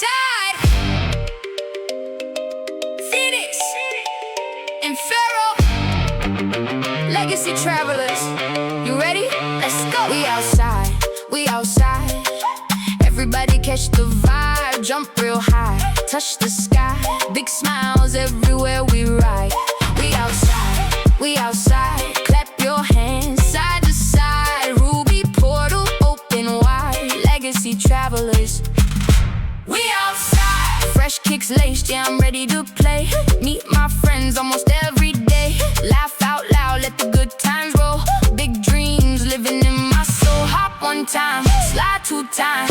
outside. Phoenix and Pharaoh Legacy Travelers. You ready? Let's go. We outside, we outside. Everybody catch the vibe, jump real high, touch the sky. Big smiles everywhere we ride. We outside, we outside. Clap your hands side to side. Ruby portal open wide. Legacy Travelers. We outside. Fresh kicks laced, yeah, I'm ready to play. Meet my friends almost every day. Laugh out loud, let the good times roll. Big dreams living in my soul. Hop one time, slide two times.